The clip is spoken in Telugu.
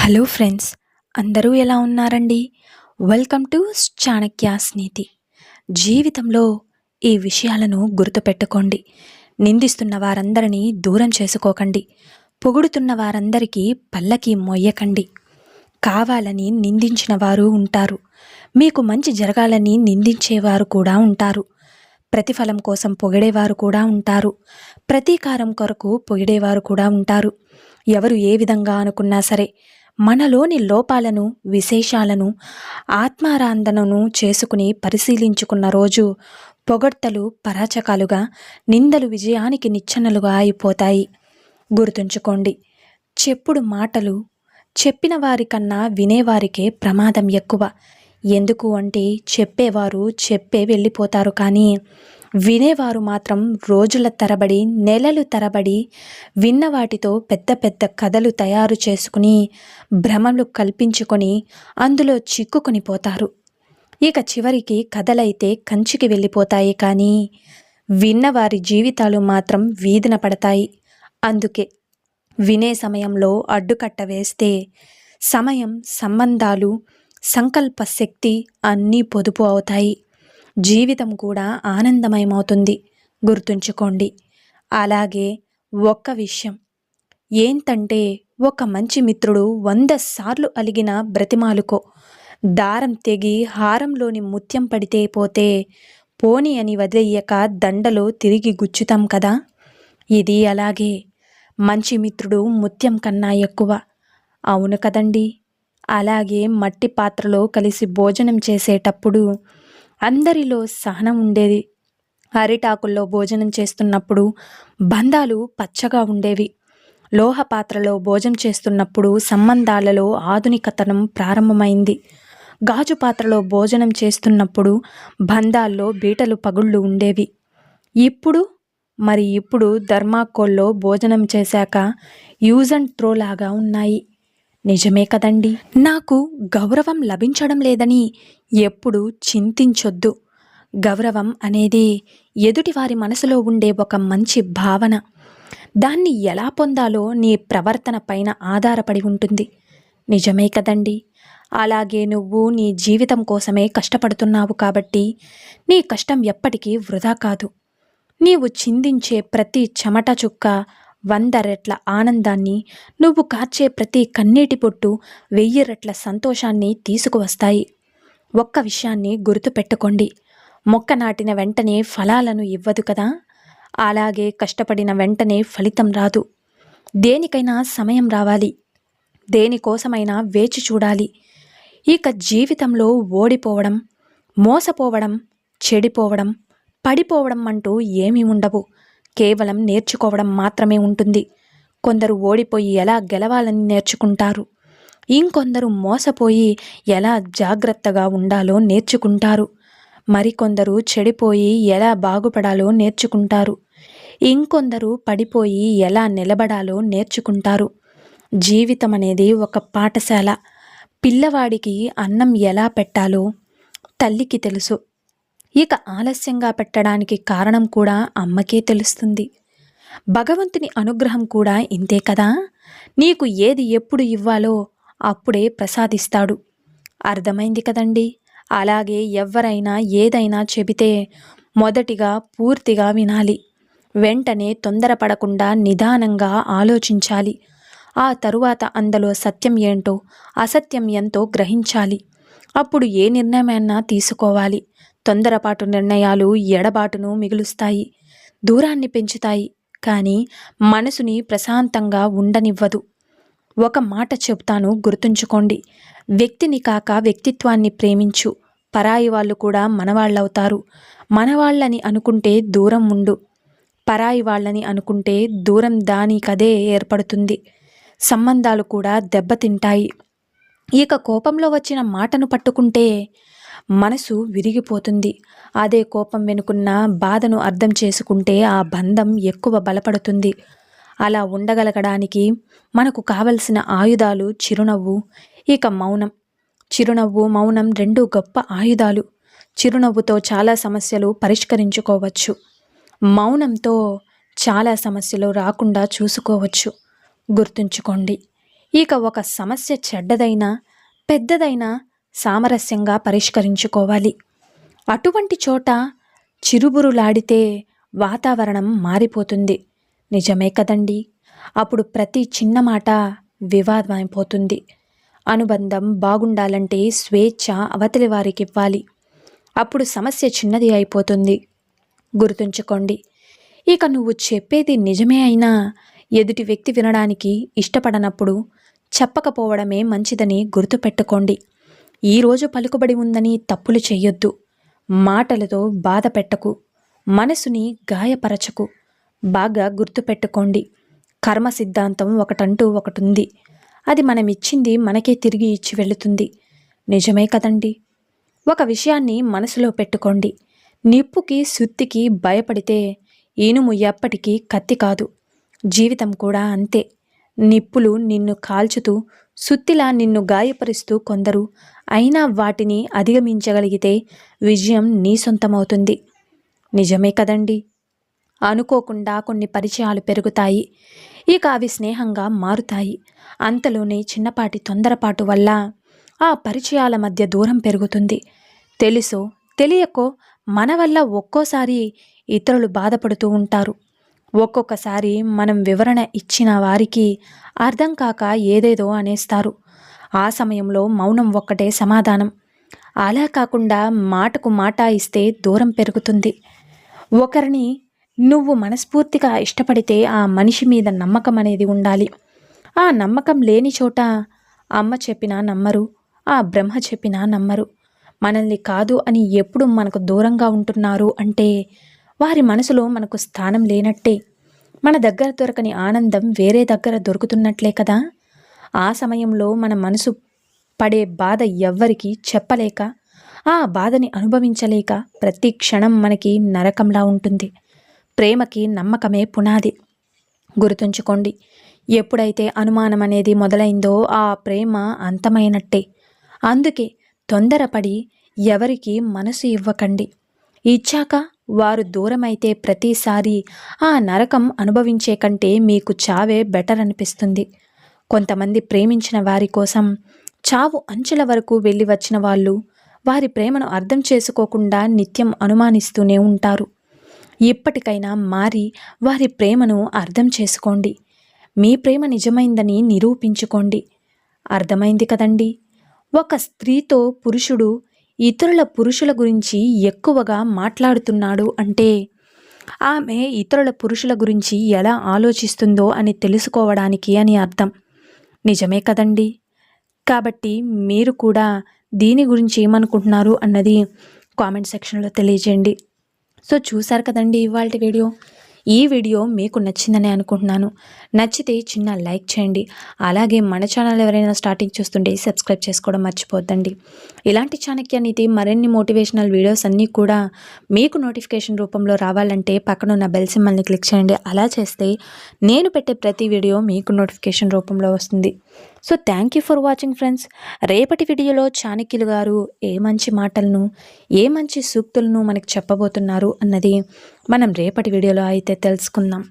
హలో ఫ్రెండ్స్, అందరూ ఎలా ఉన్నారండి? వెల్కమ్ టు చాణక్యాస్ నీతి. జీవితంలో ఈ విషయాలను గుర్తుపెట్టుకోండి. నిందిస్తున్న వారందరినీ దూరం చేసుకోకండి. పొగుడుతున్న వారందరికీ పల్లకి మొయ్యకండి. కావాలని నిందించిన వారు ఉంటారు. మీకు మంచి జరగాలని నిందించేవారు కూడా ఉంటారు. ప్రతిఫలం కోసం పొగిడేవారు కూడా ఉంటారు. ప్రతీకారం కొరకు పొగిడేవారు కూడా ఉంటారు. ఎవరు ఏ విధంగా అనుకున్నా సరే, మనలోని లోపాలను, విశేషాలను ఆత్మారాందనను చేసుకుని పరిశీలించుకున్న రోజు పొగడ్తలు పరాచకాలుగా, నిందలు విజయానికి నిచ్చెనలుగా అయిపోతాయి. గుర్తుంచుకోండి, చెప్పుడు మాటలు చెప్పిన వారికన్నా వినేవారికే ప్రమాదం ఎక్కువ. ఎందుకు అంటే చెప్పేవారు చెప్పే వెళ్ళిపోతారు, కానీ వినేవారు మాత్రం రోజుల తరబడి, నెలలు తరబడి విన్న వాటితో పెద్ద పెద్ద కథలు తయారు చేసుకుని, భ్రమలు కల్పించుకొని అందులో చిక్కుకొని పోతారు. ఇక చివరికి కథలైతే కంచికి వెళ్ళిపోతాయి, కానీ విన్నవారి జీవితాలు మాత్రం వీధిన పడతాయి. అందుకే వినే సమయంలో అడ్డుకట్ట వేస్తే సమయం, సంబంధాలు, సంకల్ప శక్తి అన్నీ పొదుపు అవుతాయి. జీవితం కూడా ఆనందమయమవుతుంది. గుర్తుంచుకోండి. అలాగే ఒక్క విషయం ఏంటంటే, ఒక మంచి మిత్రుడు 100 సార్లు అలిగిన బ్రతిమాలుకో. దారం తెగి హారంలోని ముత్యం పడితే పోతే పోని అని వదిలేయక దండలో తిరిగి గుచ్చుతాం కదా. ఇది అలాగే. మంచి మిత్రుడు ముత్యం కన్నా ఎక్కువ. అవును కదండి. అలాగే మట్టి పాత్రలో కలిసి భోజనం చేసేటప్పుడు అందరిలో సహనం ఉండేది. అరిటాకుల్లో భోజనం చేస్తున్నప్పుడు బంధాలు పచ్చగా ఉండేవి. లోహ పాత్రలో భోజనం చేస్తున్నప్పుడు సంబంధాలలో ఆధునికతనం ప్రారంభమైంది. గాజు పాత్రలో భోజనం చేస్తున్నప్పుడు బంధాల్లో బీటలు పగుళ్ళు ఉండేవి. ఇప్పుడు ధర్మాకోల్లో భోజనం చేశాక యూజ్ అండ్ త్రో లాగా ఉన్నాయి. నిజమే కదండి. నాకు గౌరవం లభించడం లేదని ఎప్పుడు చింతించొద్దు. గౌరవం అనేది ఎదుటివారి మనసులో ఉండే ఒక మంచి భావన. దాన్ని ఎలా పొందాలో నీ ప్రవర్తన పైన ఆధారపడి ఉంటుంది. నిజమే కదండి. అలాగే నువ్వు నీ జీవితం కోసమే కష్టపడుతున్నావు కాబట్టి నీ కష్టం ఎప్పటికీ వృధా కాదు. నీవు చిందించే ప్రతి చెమట చుక్క 100 రెట్ల ఆనందాన్ని, నువ్వు కార్చే ప్రతి కన్నీటి పొట్టు 1000 రెట్ల సంతోషాన్ని తీసుకువస్తాయి. ఒక్క విషయాన్ని గుర్తుపెట్టుకోండి, మొక్క నాటిన వెంటనే ఫలాలను ఇవ్వదు కదా. అలాగే కష్టపడిన వెంటనే ఫలితం రాదు. దేనికైనా సమయం రావాలి. దేనికోసమైనా వేచి చూడాలి. ఇక జీవితంలో ఓడిపోవడం, మోసపోవడం, చెడిపోవడం, పడిపోవడం అంటూ ఏమీ ఉండవు. కేవలం నేర్చుకోవడం మాత్రమే ఉంటుంది. కొందరు ఓడిపోయి ఎలా గెలవాలని నేర్చుకుంటారు. ఇంకొందరు మోసపోయి ఎలా జాగ్రత్తగా ఉండాలో నేర్చుకుంటారు. మరికొందరు చెడిపోయి ఎలా బాగుపడాలో నేర్చుకుంటారు. ఇంకొందరు పడిపోయి ఎలా నిలబడాలో నేర్చుకుంటారు. జీవితం అనేది ఒక పాఠశాల. పిల్లవాడికి అన్నం ఎలా పెట్టాలో తల్లికి తెలుసు. ఇక ఆలస్యంగా పెట్టడానికి కారణం కూడా అమ్మకే తెలుస్తుంది. భగవంతుని అనుగ్రహం కూడా ఇంతే కదా. నీకు ఏది ఎప్పుడు ఇవ్వాలో అప్పుడే ప్రసాదిస్తాడు. అర్థమైంది కదండి. అలాగే ఎవరైనా ఏదైనా చెబితే మొదటిగా పూర్తిగా వినాలి. వెంటనే తొందరపడకుండా నిదానంగా ఆలోచించాలి. ఆ తరువాత అందులో సత్యం ఏంటో, అసత్యం ఎంతో గ్రహించాలి. అప్పుడు ఏ నిర్ణయమైనా తీసుకోవాలి. తొందరపాటు నిర్ణయాలు ఎడబాటును మిగులుస్తాయి, దూరాన్ని పెంచుతాయి, కానీ మనసుని ప్రశాంతంగా ఉండనివ్వదు. ఒక మాట చెబుతాను, గుర్తుంచుకోండి. వ్యక్తిని కాక వ్యక్తిత్వాన్ని ప్రేమించు. పరాయి వాళ్ళు కూడా మనవాళ్ళవుతారు. మనవాళ్ళని అనుకుంటే దూరం ఉండు. పరాయి వాళ్ళని అనుకుంటే దూరం దానికదే ఏర్పడుతుంది. సంబంధాలు కూడా దెబ్బతింటాయి. ఇక కోపంలో వచ్చిన మాటను పట్టుకుంటే మనసు విరిగిపోతుంది. అదే కోపం వెనుకున్న బాధను అర్థం చేసుకుంటే ఆ బంధం ఎక్కువ బలపడుతుంది. అలా ఉండగలగడానికి మనకు కావలసిన ఆయుధాలు చిరునవ్వు, ఇక మౌనం. చిరునవ్వు, మౌనం రెండు గొప్ప ఆయుధాలు. చిరునవ్వుతో చాలా సమస్యలు పరిష్కరించుకోవచ్చు. మౌనంతో చాలా సమస్యలు రాకుండా చూసుకోవచ్చు. గుర్తుంచుకోండి. ఇక ఒక సమస్య చెడ్డదైనా పెద్దదైనా సామరస్యంగా పరిష్కరించుకోవాలి. అటువంటి చోట చిరుబురులాడితే వాతావరణం మారిపోతుంది. నిజమే కదండి. అప్పుడు ప్రతి చిన్న మాట వివాదమైపోతుంది. అనుబంధం బాగుండాలంటే స్వేచ్ఛ అవతలి వారికి ఇవ్వాలి. అప్పుడు సమస్య చిన్నది అయిపోతుంది. గుర్తుంచుకోండి. ఇక నువ్వు చెప్పేది నిజమే అయినా ఎదుటి వ్యక్తి వినడానికి ఇష్టపడనప్పుడు చెప్పకపోవడమే మంచిదని గుర్తుపెట్టుకోండి. ఈరోజు పలుకుబడి ఉందని తప్పులు చెయ్యొద్దు. మాటలతో బాధ పెట్టకు, మనసుని గాయపరచకు. బాగా గుర్తుపెట్టుకోండి. కర్మ సిద్ధాంతం ఒకటుంది. అది మనమిచ్చింది మనకే తిరిగి ఇచ్చి వెళుతుంది. నిజమే కదండి. ఒక విషయాన్ని మనసులో పెట్టుకోండి. నిప్పుకి సుత్తికి భయపడితే ఇనుము ఎప్పటికీ కత్తి కాదు. జీవితం కూడా అంతే. నిప్పులు నిన్ను కాల్చుతూ సుత్తిలా నిన్ను గాయపరుస్తూ కొందరు, అయినా వాటిని అధిగమించగలిగితే విజయం నీ సొంతమవుతుంది. నిజమే కదండి. అనుకోకుండా కొన్ని పరిచయాలు పెరుగుతాయి. ఇక అవి స్నేహంగా మారుతాయి. అంతలోనే చిన్నపాటి తొందరపాటు వల్ల ఆ పరిచయాల మధ్య దూరం పెరుగుతుంది. తెలుసో తెలియకో మన వల్ల ఒక్కోసారి ఇతరులు బాధపడుతూ ఉంటారు. ఒక్కొక్కసారి మనం వివరణ ఇచ్చిన వారికి అర్థం కాక ఏదేదో అనేస్తారు. ఆ సమయంలో మౌనం ఒక్కటే సమాధానం. అలా కాకుండా మాటకు మాట ఇస్తే దూరం పెరుగుతుంది. ఒకరిని నువ్వు మనస్ఫూర్తిగా ఇష్టపడితే ఆ మనిషి మీద నమ్మకం అనేది ఉండాలి. ఆ నమ్మకం లేని చోట అమ్మ చెప్పినా నమ్మరు, ఆ బ్రహ్మ చెప్పినా నమ్మరు. మనల్ని కాదు అని ఎప్పుడు మనకు దూరంగా ఉంటున్నారు అంటే వారి మనసులో మనకు స్థానం లేనట్టే. మన దగ్గర దొరకని ఆనందం వేరే దగ్గర దొరుకుతున్నట్లే కదా. ఆ సమయంలో మన మనసు పడే బాధ ఎవ్వరికీ చెప్పలేక, ఆ బాధని అనుభవించలేక ప్రతి క్షణం మనకి నరకంలా ఉంటుంది. ప్రేమకి నమ్మకమే పునాది. గుర్తుంచుకోండి. ఎప్పుడైతే అనుమానం అనేది మొదలైందో ఆ ప్రేమ అంతమైనట్టే. అందుకే తొందరపడి ఎవరికి మనసు ఇవ్వకండి. ఇచ్చాక వారు దూరమైతే ప్రతిసారి ఆ నరకం అనుభవించే కంటే మీకు చావే బెటర్ అనిపిస్తుంది. కొంతమంది ప్రేమించిన వారి కోసం చావు అంచుల వరకు వెళ్ళి వచ్చిన వాళ్ళు వారి ప్రేమను అర్థం చేసుకోకుండా నిత్యం అనుమానిస్తూనే ఉంటారు. ఇప్పటికైనా మారి వారి ప్రేమను అర్థం చేసుకోండి. మీ ప్రేమ నిజమైందని నిరూపించుకోండి. అర్థమైంది కదండి. ఒక స్త్రీతో పురుషుడు ఇతరుల పురుషుల గురించి ఎక్కువగా మాట్లాడుతున్నాడు అంటే ఆమె ఇతరుల పురుషుల గురించి ఎలా ఆలోచిస్తుందో అని తెలుసుకోవడానికి అని అర్థం. నిజమే కదండి. కాబట్టి మీరు కూడా దీని గురించి ఏమనుకుంటున్నారు అన్నది కామెంట్ సెక్షన్లో తెలియజేయండి. సో చూసారు కదండి ఇవాల్టి వీడియో. ఈ వీడియో మీకు నచ్చిందని అనుకుంటున్నాను. నచ్చితే చిన్న లైక్ చేయండి. అలాగే మన ఛానల్ ఎవరైనా స్టార్టింగ్ చూస్తుంటే సబ్స్క్రైబ్ చేసుకోవడం మర్చిపోద్దండి. ఇలాంటి చాణక్య నీతి మరిన్ని మోటివేషనల్ వీడియోస్ అన్నీ కూడా మీకు నోటిఫికేషన్ రూపంలో రావాలంటే పక్కనున్న బెల్ సింబల్ని క్లిక్ చేయండి. అలా చేస్తే నేను పెట్టే ప్రతి వీడియో మీకు నోటిఫికేషన్ రూపంలో వస్తుంది. So thank you for watching friends. రేపటి వీడియోలో చాణక్యులు గారు ఏ మంచి మాటలను ఏ మంచి సూక్తులను మనకు చెప్పబోతున్నారు అన్నది మనం రేపటి వీడియోలో అయితే తెలుసుకుందాం.